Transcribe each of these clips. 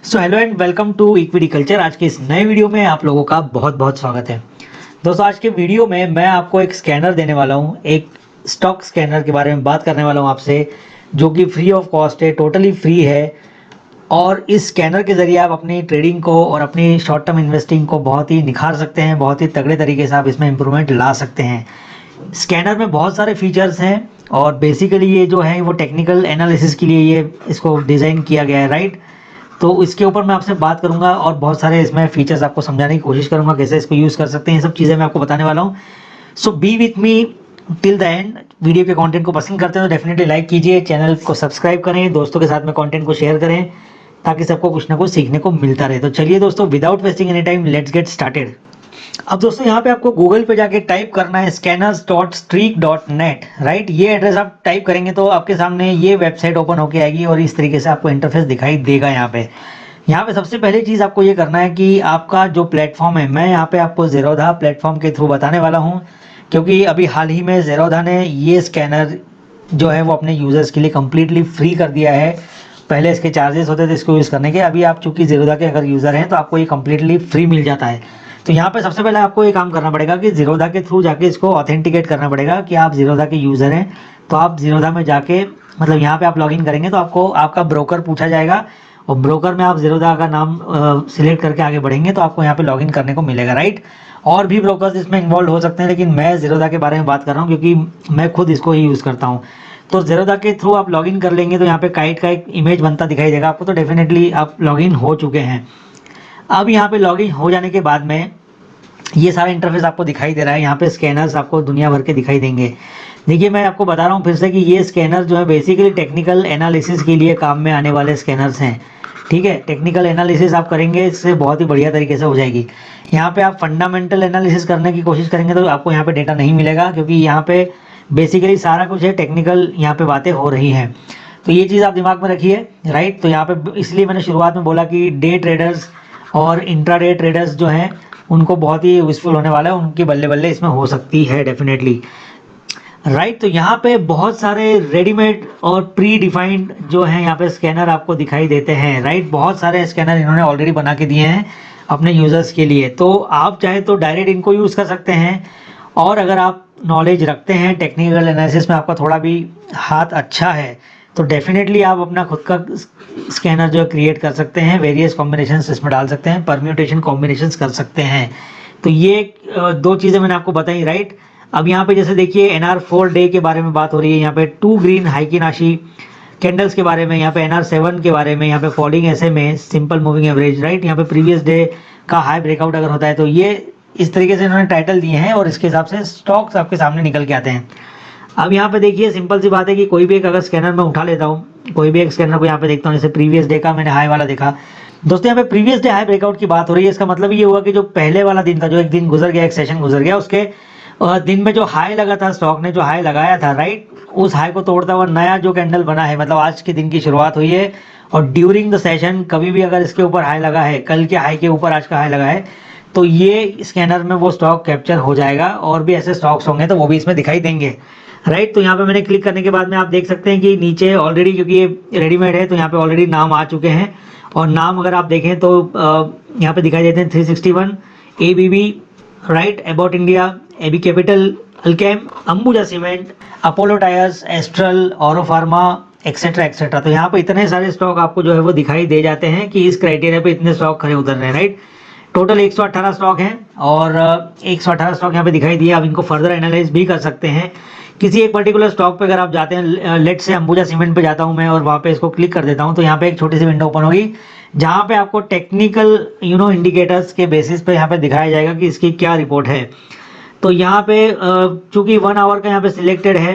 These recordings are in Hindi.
So hello and welcome to equity culture. आज के इस नए वीडियो में आप लोगों का बहुत बहुत स्वागत है। दोस्तों, आज के वीडियो में मैं आपको एक स्कैनर देने वाला हूं, एक स्टॉक स्कैनर के बारे में बात करने वाला हूं आपसे, जो कि फ्री ऑफ कॉस्ट है, टोटली फ्री है। और इस स्कैनर के ज़रिए आप अपनी ट्रेडिंग को और अपनी शॉर्ट टर्म इन्वेस्टिंग को बहुत ही निखार सकते हैं, बहुत ही तगड़े तरीके से आप इसमें इंप्रूवमेंट ला सकते हैं। स्कैनर में बहुत सारे फीचर्स हैं और बेसिकली ये जो है वो टेक्निकल एनालिसिस के लिए ये इसको डिज़ाइन किया गया है, राइट। तो इसके ऊपर मैं आपसे बात करूंगा और बहुत सारे इसमें फीचर्स आपको समझाने की कोशिश करूंगा, कैसे इसको यूज़ कर सकते हैं, ये सब चीज़ें मैं आपको बताने वाला हूँ। So be with me till the end. Video के कंटेंट को पसंद करते हैं तो डेफिनेटली लाइक कीजिए, चैनल को सब्सक्राइब करें, दोस्तों के साथ में कंटेंट को शेयर करें ताकि सबको कुछ ना कुछ सीखने को मिलता रहे। तो चलिए दोस्तों, without wasting any time, let's get started. अब दोस्तों, यहाँ पे आपको गूगल पे जाके टाइप करना है scanners.streak.net, राइट। ये एड्रेस आप टाइप करेंगे तो आपके सामने ये वेबसाइट ओपन होके आएगी और इस तरीके से आपको इंटरफेस दिखाई देगा। यहाँ पे सबसे पहले चीज़ आपको ये करना है कि आपका जो प्लेटफॉर्म है, मैं यहाँ पे आपको ज़ेरोधा प्लेटफॉर्म के थ्रू बताने वाला हूँ, क्योंकि अभी हाल ही में ज़ेरोधा ने ये स्कैनर जो है वो अपने यूज़र्स के लिए कम्प्लीटली फ्री कर दिया है। पहले इसके चार्जेस होते थे इसको यूज़ करने के, अभी आप चूंकि ज़ेरोधा के अगर यूज़र हैं तो आपको ये कम्प्लीटली फ्री मिल जाता है। तो यहाँ पे सबसे पहले आपको ये काम करना पड़ेगा कि ज़ेरोधा के थ्रू जाके इसको ऑथेंटिकेट करना पड़ेगा कि आप ज़ेरोधा के यूज़र हैं। तो आप ज़ेरोधा में जाके, मतलब यहाँ पे आप लॉगिन करेंगे तो आपको आपका ब्रोकर पूछा जाएगा और ब्रोकर में आप ज़ेरोधा का नाम सिलेक्ट करके आगे बढ़ेंगे तो आपको यहाँ पे लॉगिन करने को मिलेगा, राइट। और भी ब्रोकर्स इसमें इन्वॉल्व हो सकते हैं, लेकिन मैं ज़ेरोधा के बारे में बात कर रहा हूँ क्योंकि मैं खुद इसको ही यूज़ करता हूँ। तो ज़ेरोधा के थ्रू आप लॉगिन कर लेंगे तो यहाँ पे काइट का एक इमेज बनता दिखाई देगा आपको, तो डेफिनेटली आप लॉगिन हो चुके हैं। अब यहाँ पे लॉगिन हो जाने के बाद में ये सारा इंटरफेस आपको दिखाई दे रहा है। यहाँ पे स्कैनर्स आपको दुनिया भर के दिखाई देंगे। देखिए, मैं आपको बता रहा हूँ फिर से कि ये स्कैनर जो है बेसिकली टेक्निकल एनालिसिस के लिए काम में आने वाले स्कैनर्स हैं, ठीक है। टेक्निकल एनालिसिस आप करेंगे, इससे बहुत ही बढ़िया तरीके से हो जाएगी। यहाँ पे आप फंडामेंटल एनालिसिस करने की कोशिश करेंगे तो आपको यहाँ पे डेटा नहीं मिलेगा, क्योंकि यहाँ पे बेसिकली सारा कुछ है, टेक्निकल यहाँ पे बातें हो रही हैं। तो ये चीज़ आप दिमाग में रखिए, राइट। तो यहाँ पे इसलिए मैंने शुरुआत में बोला कि डे ट्रेडर्स और इंट्राडे ट्रेडर्स जो हैं उनको बहुत ही यूजफुल होने वाला है, उनकी बल्ले बल्ले इसमें हो सकती है डेफिनेटली, राइट। तो यहाँ पे बहुत सारे रेडीमेड और प्री डिफाइंड जो है यहाँ पे स्कैनर आपको दिखाई देते हैं, राइट। बहुत सारे स्कैनर इन्होंने ऑलरेडी बना के दिए हैं अपने यूज़र्स के लिए। तो आप चाहे तो डायरेक्ट इनको यूज़ कर सकते हैं, और अगर आप नॉलेज रखते हैं टेक्निकल एनालिसिस में, आपका थोड़ा भी हाथ अच्छा है, तो डेफिनेटली आप अपना खुद का स्कैनर जो है क्रिएट कर सकते हैं। वेरियस कॉम्बिनेशंस इसमें डाल सकते हैं, परम्यूटेशन कॉम्बिनेशंस कर सकते हैं। तो ये दो चीज़ें मैंने आपको बताई, राइट। अब यहाँ पे जैसे देखिए NR4 डे के बारे में बात हो रही है, यहाँ पे 2 ग्रीन हाइकिनाशी कैंडल्स के बारे में, यहाँ पे NR7 के बारे में, यहाँ पे falling SMA simple moving average, right. यहाँ पे प्रीवियस डे का हाई ब्रेकआउट अगर होता है तो ये इस तरीके से इन्होंने टाइटल दिए हैं और इसके हिसाब से स्टॉक्स आपके सामने निकल के आते हैं। अब यहाँ पे देखिए, सिंपल सी बात है कि कोई भी एक अगर स्कैनर मैं उठा लेता हूँ, कोई भी एक स्कैनर को यहाँ पे देखता हूँ, जैसे प्रीवियस डे का मैंने हाई वाला देखा। दोस्तों, यहाँ पे प्रीवियस डे हाई ब्रेकआउट की बात हो रही है। इसका मतलब ये हुआ कि जो पहले वाला दिन था, जो एक दिन गुजर गया, एक सेशन गुजर गया, उसके दिन में जो हाई लगा था, स्टॉक ने जो हाई लगाया था, राइट, उस हाई को तोड़ता हुआ नया जो कैंडल बना है, मतलब आज के दिन की शुरुआत हुई है। और ड्यूरिंग द सेशन कभी भी अगर इसके ऊपर हाई लगा है, कल के हाई के ऊपर आज का हाई लगा है, तो ये स्कैनर में वो स्टॉक कैप्चर हो जाएगा। और भी ऐसे स्टॉक्स होंगे तो वो भी इसमें दिखाई देंगे, राइट। तो यहाँ पे मैंने क्लिक करने के बाद में आप देख सकते हैं कि नीचे ऑलरेडी, क्योंकि ये रेडीमेड है तो यहाँ पे ऑलरेडी नाम आ चुके हैं। और नाम अगर आप देखें तो यहाँ पे दिखाई देते हैं 361 ABB, right, about India, AB capital, Alkem, Ambuja cement, Apollo tyres, astral, औरो फार्मा, एक्सेट्रा एक्सेट्रा। तो यहाँ पे इतने सारे स्टॉक आपको जो है वो दिखाई दे जाते हैं कि इस क्राइटेरिया पे इतने स्टॉक खड़े उतर रहे हैं, राइट। टोटल 118 स्टॉक हैं और 118 स्टॉक यहाँ पे दिखाई दिए। आप इनको फर्दर एनालाइज भी कर सकते हैं। किसी एक पर्टिकुलर स्टॉक पे अगर आप जाते हैं, लेट से अंबुजा सीमेंट पे जाता हूँ मैं और वहाँ पे इसको क्लिक कर देता हूँ, तो यहाँ पे एक छोटी सी विंडो ओपन होगी जहाँ पे आपको टेक्निकल इंडिकेटर्स के बेसिस पे यहाँ पे दिखाया जाएगा कि इसकी क्या रिपोर्ट है। तो यहाँ पे चूंकि 1 आवर का यहाँ पे सिलेक्टेड है,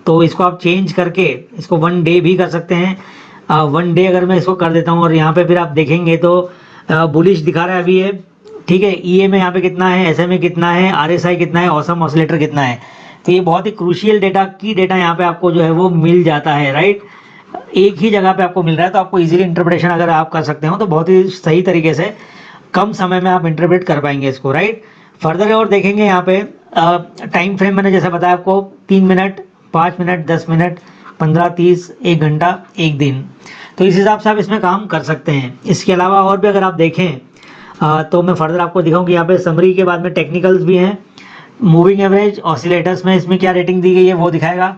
तो इसको आप चेंज करके इसको 1 डे भी कर सकते हैं। 1 डे अगर मैं इसको कर देता हूँ और यहाँ पे फिर आप देखेंगे तो बुलिश दिखा रहा है अभी ये, ठीक है। EMA यहाँ पे कितना है, SMA कितना है, RSI कितना है, ऑसम ऑसिलेटर कितना है। तो ये बहुत ही क्रूशियल डेटा की डेटा यहाँ पे आपको जो है वो मिल जाता है, राइट। एक ही जगह पे आपको मिल रहा है, तो आपको इजीली इंटरप्रिटेशन अगर आप कर सकते हो तो बहुत ही सही तरीके से कम समय में आप इंटरप्रेट कर पाएंगे इसको, राइट। फर्दर और देखेंगे यहाँ पे टाइम फ्रेम मैंने जैसे बताया आपको, 3 मिनट, 5 मिनट, 10 मिनट, 15, 30, 1 घंटा, 1 दिन। तो इस हिसाब से आप इसमें काम कर सकते हैं। इसके अलावा और भी अगर आप देखें तो मैं फर्दर आपको दिखाऊं कि यहाँ पे समरी के बाद में टेक्निकल्स भी हैं, मूविंग एवरेज, ऑसिलेटर्स में इसमें क्या रेटिंग दी गई है वो दिखाएगा,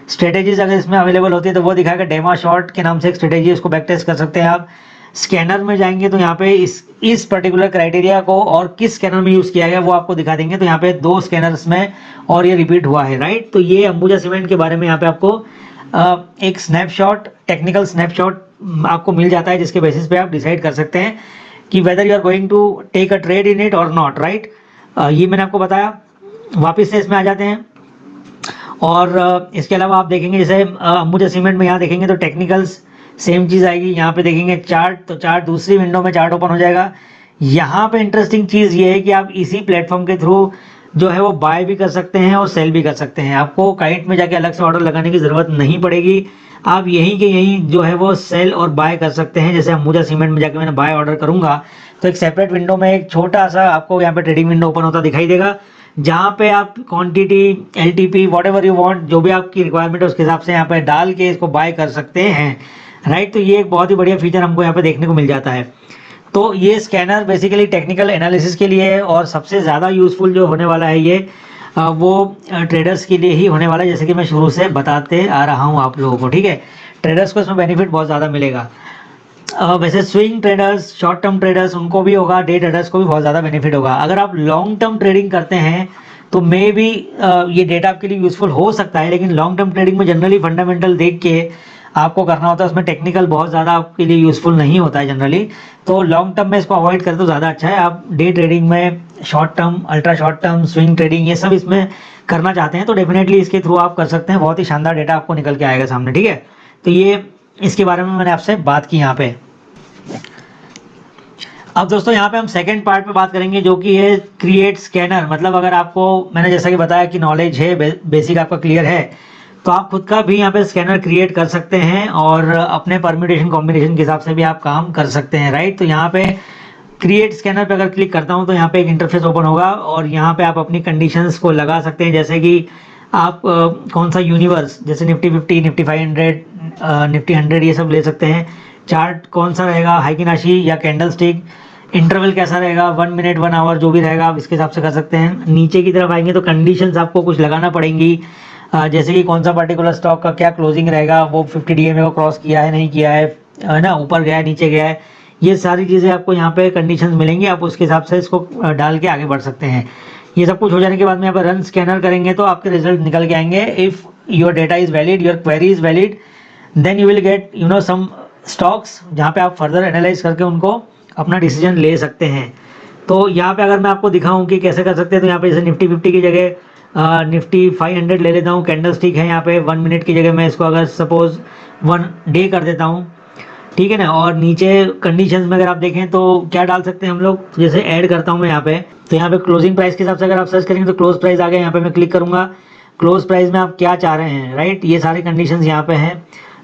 स्ट्रेटेजीज अगर इसमें अवेलेबल होती है तो वो दिखाएगा, डेमा शॉट के नाम से एक स्ट्रेटेजी है, उसको बैक टेस्ट कर सकते हैं आप। स्कैनर में जाएंगे तो यहाँ पे इस पर्टिकुलर क्राइटेरिया को और किस स्कैनर में यूज़ किया गया वो आपको दिखा देंगे। तो यहाँ पे 2 स्कैनर्स में और ये रिपीट हुआ है, राइट। तो ये अंबुजा सीमेंट के बारे में यहाँ पे आपको एक स्नैपशॉट, टेक्निकल स्नैपशॉट आपको मिल जाता है, जिसके बेसिस पे आप डिसाइड कर सकते हैं कि whether you are going to take a trade in it और नॉट, राइट। ये मैंने आपको बताया। वापस से इसमें आ जाते हैं और इसके अलावा आप देखेंगे जैसे अंबुजा सीमेंट में यहाँ देखेंगे तो टेक्निकल्स सेम चीज़ आएगी। यहाँ पे देखेंगे चार्ट, तो चार्ट दूसरी विंडो में चार्ट ओपन हो जाएगा। यहाँ पे इंटरेस्टिंग चीज़ ये है कि आप इसी प्लेटफॉर्म के थ्रू जो है वो बाय भी कर सकते हैं और सेल भी कर सकते हैं। आपको काइट में जाके अलग से ऑर्डर लगाने की ज़रूरत नहीं पड़ेगी, आप यहीं के यहीं जो है वो सेल और बाय कर सकते हैं। जैसे अंबुजा सीमेंट में जाके मैंने बाय ऑर्डर करूंगा तो एक सेपरेट विंडो में एक छोटा सा आपको यहाँ पे ट्रेडिंग विंडो ओपन होता दिखाई देगा, जहाँ पे आप quantity, LTP, what ever you want, जो भी आपकी रिक्वायरमेंट है उसके हिसाब से यहाँ पे डाल के इसको बाय कर सकते हैं, राइट। तो ये एक बहुत ही बढ़िया फीचर हमको यहाँ पे देखने को मिल जाता है। तो ये स्कैनर बेसिकली टेक्निकल एनालिसिस के लिए है और सबसे ज़्यादा यूज़फुल जो होने वाला है ये वो ट्रेडर्स के लिए ही होने वाला है, जैसे कि मैं शुरू से बताते आ रहा हूँ आप लोगों को, ठीक है। ट्रेडर्स को इसमें बेनिफिट बहुत ज़्यादा मिलेगा। वैसे swing traders, short term traders, उनको भी होगा, डे ट्रेडर्स को भी बहुत ज़्यादा बेनिफिट होगा। अगर आप लॉन्ग टर्म ट्रेडिंग करते हैं तो मे भी ये डेटा आपके लिए यूज़फुल हो सकता है, लेकिन लॉन्ग टर्म ट्रेडिंग में जनरली फंडामेंटल देख के आपको करना होता है, उसमें टेक्निकल बहुत ज़्यादा आपके लिए यूज़फुल नहीं होता है जनरली। तो लॉन्ग टर्म में इसको अवॉइड करें तो ज़्यादा अच्छा है। आप डे ट्रेडिंग में short term, ultra short term, swing trading ये सब इसमें करना चाहते हैं तो डेफिनेटली इसके थ्रू आप कर सकते हैं। बहुत ही शानदार डेटा आपको निकल के आएगा सामने, ठीक है। तो ये इसके बारे में मैंने आपसे बात की यहाँ पे। अब दोस्तों यहाँ पे हम सेकंड पार्ट पे बात करेंगे जो कि है क्रिएट स्कैनर। मतलब अगर आपको मैंने जैसा कि बताया कि नॉलेज है, बेसिक आपका क्लियर है, तो आप खुद का भी यहाँ पे स्कैनर क्रिएट कर सकते हैं और अपने परम्यूटेशन कॉम्बिनेशन के हिसाब से भी आप काम कर सकते हैं, राइट। तो यहाँ पे क्रिएट स्कैनर पे अगर क्लिक करता हूँ तो यहाँ पे एक इंटरफेस ओपन होगा और यहाँ पे आप अपनी कंडीशंस को लगा सकते हैं, जैसे कि आप कौन सा यूनिवर्स, जैसे निफ्टी 50, निफ्टी 500, निफ्टी 100 ये सब ले सकते हैं। चार्ट कौन सा रहेगा, हाइकिनाशी या कैंडल स्टिक, इंटरवल कैसा रहेगा, 1 मिनट, 1 आवर, जो भी रहेगा आप इसके हिसाब से कर सकते हैं। नीचे की तरफ आएंगे तो कंडीशंस आपको कुछ लगाना पड़ेंगी, जैसे कि कौन सा पर्टिकुलर स्टॉक का क्या क्लोजिंग रहेगा, वो 50 डीएमए को क्रॉस किया है नहीं किया है ना, ऊपर गया है नीचे गया है, ये सारी चीज़ें आपको यहाँ पे कंडीशंस मिलेंगी। आप उसके हिसाब से इसको डाल के आगे बढ़ सकते हैं। ये सब कुछ हो जाने के बाद में यहाँ पर रन स्कैनर करेंगे तो आपके रिजल्ट निकल के आएंगे। If your data is valid, your query is valid, then you will get some stocks, जहाँ पे आप फर्दर एनालाइज करके उनको अपना डिसीजन ले सकते हैं। तो यहाँ पे अगर मैं आपको दिखाऊं कि कैसे कर सकते हैं, तो यहाँ पे जैसे निफ्टी 50 की जगह निफ्टी 500 ले लेता हूँ, कैंडल स्टिक है यहाँ पे 1 मिनट की जगह मैं इसको अगर सपोज 1 डे कर देता हूँ, ठीक है ना। और नीचे कंडीशंस में अगर आप देखें तो क्या डाल सकते हैं हम लोग, तो जैसे ऐड करता हूँ मैं यहाँ पे, तो यहाँ पे क्लोजिंग प्राइस के हिसाब से अगर आप सर्च करेंगे तो क्लोज प्राइस आ गया। यहाँ पे मैं क्लिक करूंगा, क्लोज प्राइस में आप क्या चाह रहे हैं, राइट। ये सारी कंडीशंस यहाँ पे हैं।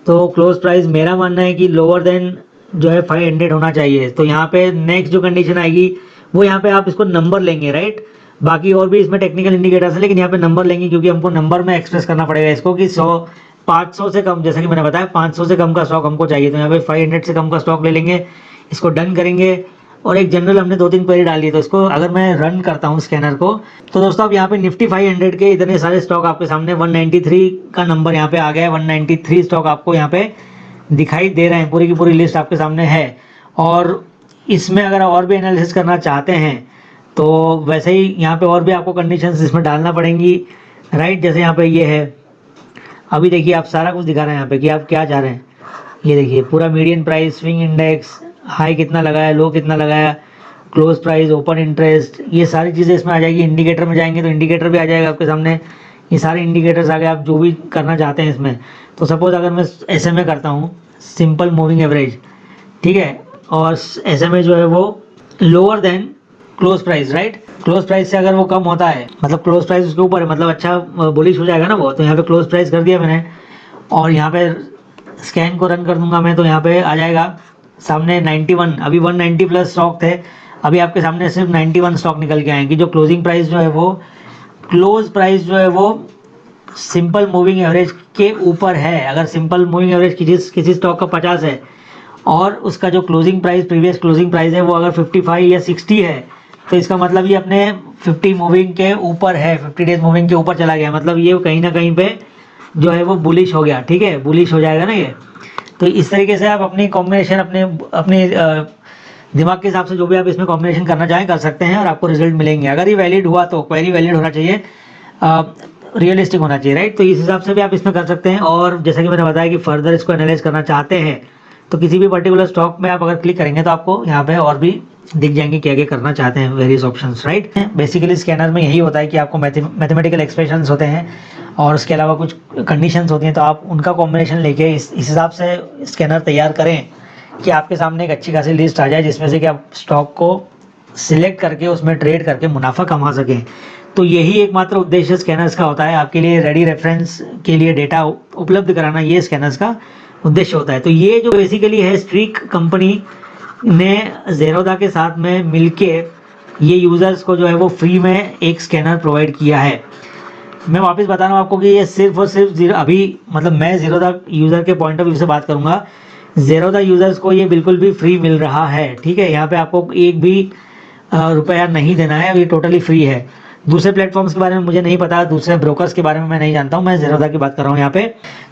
तो क्लोज प्राइस मेरा मानना है कि लोअर देन जो है 500 होना चाहिए। तो यहाँ पे नेक्स्ट जो कंडीशन आएगी वो यहाँ पे आप इसको नंबर लेंगे, राइट। बाकी और भी इसमें टेक्निकल इंडिकेटर्स है, लेकिन यहाँ पे नंबर लेंगे क्योंकि हमको नंबर में एक्सप्रेस करना पड़ेगा इसको कि 500 से कम, जैसा कि मैंने बताया 500 से कम का स्टॉक हमको चाहिए। तो यहाँ पे 500 से कम का स्टॉक ले लेंगे, इसको डन करेंगे। और एक जनरल हमने 2-3 क्वेरी डाल दी, तो इसको अगर मैं रन करता हूँ स्कैनर को, तो दोस्तों अब यहाँ पे निफ्टी 500 के इतने सारे स्टॉक आपके सामने 193 का नंबर यहाँ पे आ गया है। 193 स्टॉक आपको यहाँ पे दिखाई दे रहे हैं, पूरी की पूरी लिस्ट आपके सामने है। और इसमें अगर और भी एनालिसिस करना चाहते हैं तो वैसे ही यहाँ पे और भी आपको कंडीशंस इसमें डालना पड़ेंगी, राइट। जैसे यहाँ पे ये है, अभी देखिए आप सारा कुछ दिखा रहे हैं यहाँ पे कि आप क्या चाह रहे हैं। ये देखिए पूरा median price, swing index, high कितना लगाया, लो कितना लगाया, क्लोज प्राइस, ओपन इंटरेस्ट, ये सारी चीज़ें इसमें आ जाएगी। इंडिकेटर में जाएंगे तो इंडिकेटर भी आ जाएगा आपके सामने, ये सारे इंडिकेटर्स आ गए आप जो भी करना चाहते हैं इसमें। तो सपोज अगर मैं SMA करता हूँ, सिंपल मूविंग एवरेज, ठीक है, और SMA जो है वो lower than close price, right. Close price से अगर वो कम होता है, मतलब क्लोज प्राइस उसके ऊपर है, मतलब अच्छा बुलिश हो जाएगा ना वो। तो यहाँ पे क्लोज प्राइस कर दिया मैंने और यहाँ पे स्कैन को रन कर दूंगा मैं, तो यहाँ पे आ जाएगा सामने 91। अभी 190 प्लस स्टॉक थे, अभी आपके सामने सिर्फ 91 स्टॉक निकल के आएंगे। जो क्लोजिंग प्राइस जो है वो, क्लोज प्राइस जो है वो सिंपल मूविंग एवरेज के ऊपर है, अगर सिंपल मूविंग एवरेज किसी स्टॉक का 50 है और उसका जो closing price previous closing price है वो अगर 55 या 60 है, तो इसका मतलब ये अपने 50 मूविंग के ऊपर है, 50 डेज मूविंग के ऊपर चला गया, मतलब ये कहीं ना कहीं पे जो है वो बुलिश हो गया। ठीक है, बुलिश हो जाएगा ना ये। तो इस तरीके से आप अपनी कॉम्बिनेशन अपने अपने दिमाग के हिसाब से जो भी आप इसमें कॉम्बिनेशन करना चाहें कर सकते हैं और आपको रिजल्ट मिलेंगे। अगर ये वैलिड हुआ तो क्वेरी वैलिड होना चाहिए, रियलिस्टिक होना चाहिए, राइट। तो इस हिसाब से भी आप इसमें कर सकते हैं। और जैसा कि मैंने बताया कि फर्दर इसको एनालाइज करना चाहते हैं तो किसी भी पर्टिकुलर स्टॉक में आप अगर क्लिक करेंगे तो आपको यहाँ पे और भी दिख जाएंगे क्या क्या करना चाहते हैं, various options, right. Basically scanner में यही होता है कि आपको मैथमेटिकल एक्सप्रेशंस होते हैं और उसके अलावा कुछ कंडीशंस होती हैं, तो आप उनका कॉम्बिनेशन लेके इस हिसाब से स्कैनर तैयार करें कि आपके सामने एक अच्छी खासी लिस्ट आ जाए जिसमें से कि आप स्टॉक को सिलेक्ट करके उसमें ट्रेड करके मुनाफा कमा सकें। तो यही एकमात्र उद्देश्य स्कैनर्स का होता है, आपके लिए रेडी रेफरेंस के लिए डेटा उपलब्ध कराना, ये स्कैनर्स का उद्देश्य होता है। तो ये जो बेसिकली है स्ट्रीक कंपनी ने ज़ेरोधा के साथ में मिलके ये यूज़र्स को जो है वो फ्री में एक स्कैनर प्रोवाइड किया है। मैं वापस बता रहा हूँ आपको कि ये सिर्फ और सिर्फ अभी मतलब मैं ज़ेरोधा यूज़र के पॉइंट ऑफ व्यू से बात करूँगा, ज़ेरोधा यूज़र्स को ये बिल्कुल भी फ्री मिल रहा है। ठीक है, यहाँ पे आपको एक भी रुपया नहीं देना है, ये टोटली फ्री है। दूसरे प्लेटफॉर्म्स के बारे में मुझे नहीं पता, दूसरे ब्रोकर्स के बारे में मैं नहीं जानता हूँ, मैं ज़ेरोधा की बात कर रहा हूँ यहाँ पे।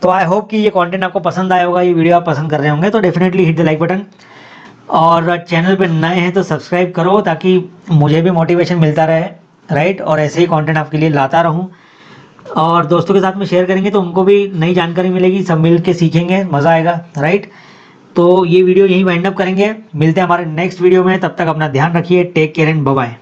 तो आई होप कि ये कंटेंट आपको पसंद आया होगा, ये वीडियो आप पसंद कर रहे होंगे तो definitely hit the like button, और चैनल पे नए हैं तो सब्सक्राइब करो ताकि मुझे भी मोटिवेशन मिलता रहे, राइट। और ऐसे ही कंटेंट आपके लिए लाता रहूँ, और दोस्तों के साथ में शेयर करेंगे तो उनको भी नई जानकारी मिलेगी, सब मिल के सीखेंगे, मज़ा आएगा, राइट। तो ये वीडियो यहीं वाइंड अप करेंगे, मिलते हैं हमारे नेक्स्ट वीडियो में, तब तक अपना ध्यान रखिए, take care and bye bye.